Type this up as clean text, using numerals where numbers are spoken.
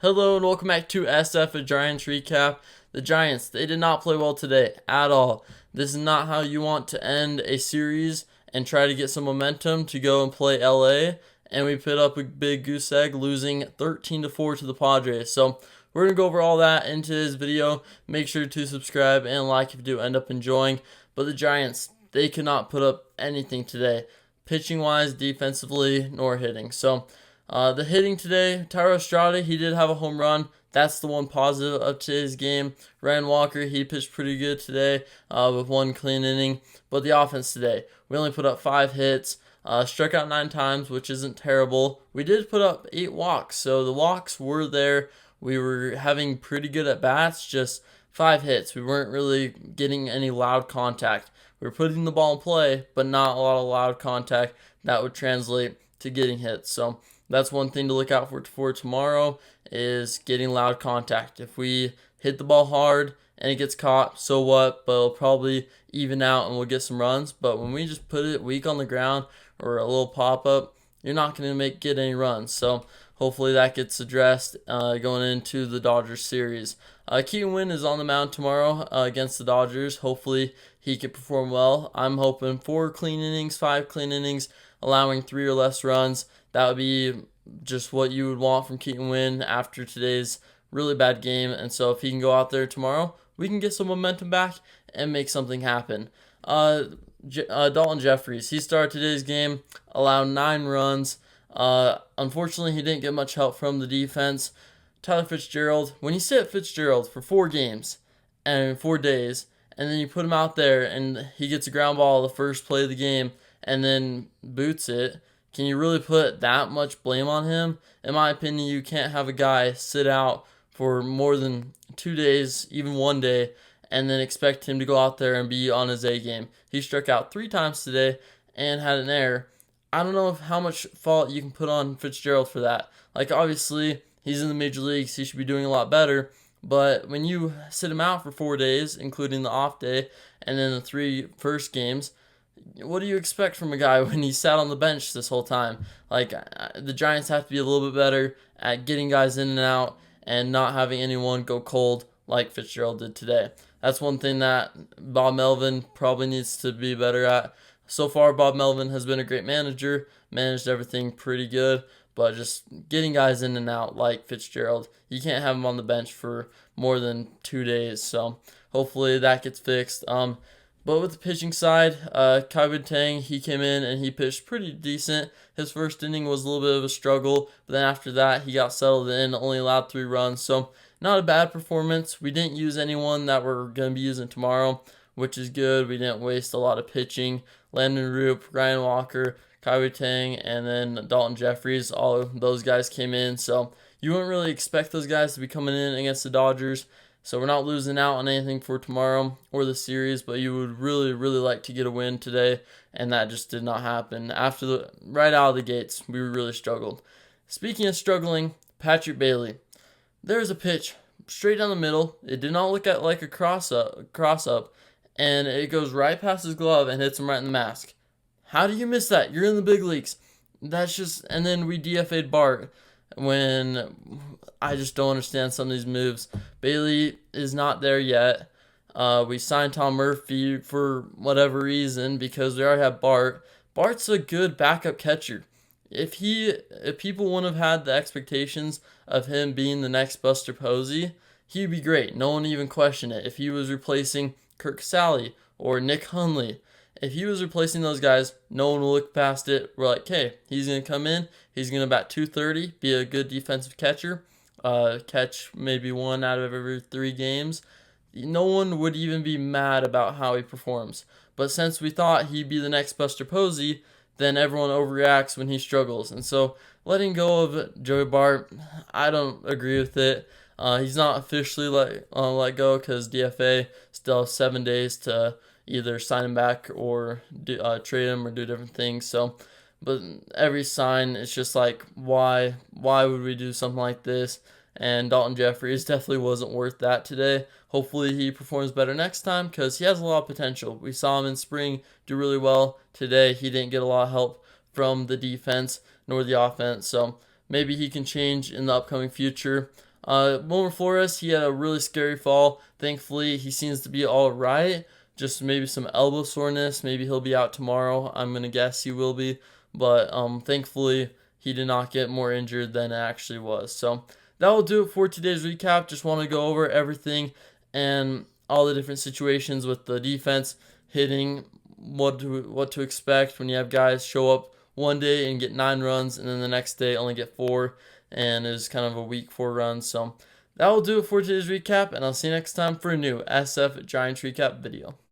Hello and welcome back to SF a Giants recap. The Giants, they did not play well today at all. This is not how you want to end a series and try to get some momentum to go and play LA. And we put up a big goose egg, losing 13-4 to the Padres. So we're going to go over all that into this video. Make sure to subscribe and like if you do end up enjoying. But the Giants, they could not put up anything today, pitching wise, defensively, nor hitting. So the hitting today, Thairo Estrada, he did have a home run. That's the one positive of today's game. Ryan Walker, he pitched pretty good today with one clean inning. But the offense today, we only put up 5 hits, struck out 9 times, which isn't terrible. We did put up 8 walks, so the walks were there. We were having pretty good at bats, just 5 hits. We weren't really getting any loud contact. We were putting the ball in play, but not a lot of loud contact that would translate to getting hits. So that's one thing to look out for tomorrow is getting loud contact. If we hit the ball hard and it gets caught, so what? But it'll probably even out and we'll get some runs. But when we just put it weak on the ground or a little pop up, you're not going to get any runs. So hopefully that gets addressed going into the Dodgers series. Keaton Winn is on the mound tomorrow against the Dodgers. Hopefully he can perform well. I'm hoping 4 clean innings, 5 clean innings, allowing 3 or less runs. That would be just what you would want from Keaton Winn after today's really bad game. And so if he can go out there tomorrow, we can get some momentum back and make something happen. Daulton Jefferies, he started today's game, allowed 9 runs. Unfortunately, he didn't get much help from the defense. Tyler Fitzgerald, when you sit Fitzgerald for 4 games and 4 days, and then you put him out there and he gets a ground ball the first play of the game and then boots it, can you really put that much blame on him? In my opinion, you can't have a guy sit out for more than 2 days, even 1 day, and then expect him to go out there and be on his A game. He struck out 3 times today and had an error. I don't know how much fault you can put on Fitzgerald for that. Like, obviously, he's in the major leagues. He should be doing a lot better. But when you sit him out for 4 days, including the off day, and then the 3 first games, what do you expect from a guy when he sat on the bench this whole time? Like, the Giants have to be a little bit better at getting guys in and out and not having anyone go cold like Fitzgerald did today. That's one thing that Bob Melvin probably needs to be better at. So far, Bob Melvin has been a great manager, managed everything pretty good, but just getting guys in and out like Fitzgerald, you can't have him on the bench for more than 2 days. So hopefully that gets fixed. But with the pitching side, Kai Tang, he came in and he pitched pretty decent. His first inning was a little bit of a struggle, but then after that, he got settled in, only allowed 3 runs. So not a bad performance. We didn't use anyone that we're going to be using tomorrow, which is good. We didn't waste a lot of pitching. Landon Roop, Ryan Walker, Kai Tang, and then Daulton Jefferies, all of those guys came in. So you wouldn't really expect those guys to be coming in against the Dodgers. So we're not losing out on anything for tomorrow or the series, but you would really, really like to get a win today, and that just did not happen. Right out of the gates, we really struggled. Speaking of struggling, Patrick Bailey. There's a pitch straight down the middle. It did not look like a cross up, and it goes right past his glove and hits him right in the mask. How do you miss that? You're in the big leagues. And then we DFA'd Bart when I just don't understand some of these moves. Bailey is not there yet. We signed Tom Murphy for whatever reason because we already have Bart. Bart's a good backup catcher. If people wouldn't have had the expectations of him being the next Buster Posey, he'd be great. No one even questioned it. If he was replacing Kirk Sally or Nick Hundley, if he was replacing those guys, no one will look past it. We're like, hey, he's going to come in. He's going to bat 230, be a good defensive catcher, catch maybe 1 out of every 3 games. No one would even be mad about how he performs. But since we thought he'd be the next Buster Posey, then everyone overreacts when he struggles. And so letting go of Joey Bart, I don't agree with it. He's not officially let go because DFA still has 7 days to either sign him back or trade him or do different things. So, but every sign, it's just like, why would we do something like this? And Daulton Jefferies definitely wasn't worth that today. Hopefully he performs better next time because he has a lot of potential. We saw him in spring do really well. Today he didn't get a lot of help from the defense nor the offense. So maybe he can change in the upcoming future. Wilmer Flores, he had a really scary fall. Thankfully, he seems to be all right. Just maybe some elbow soreness. Maybe he'll be out tomorrow. I'm gonna guess he will be, but thankfully he did not get more injured than it actually was. So that will do it for today's recap. Just want to go over everything and all the different situations with the defense hitting, what to expect when you have guys show up one day and get 9 runs, and then the next day only get 4, and it was kind of a weak 4 runs. So that will do it for today's recap, and I'll see you next time for a new SF Giants recap video.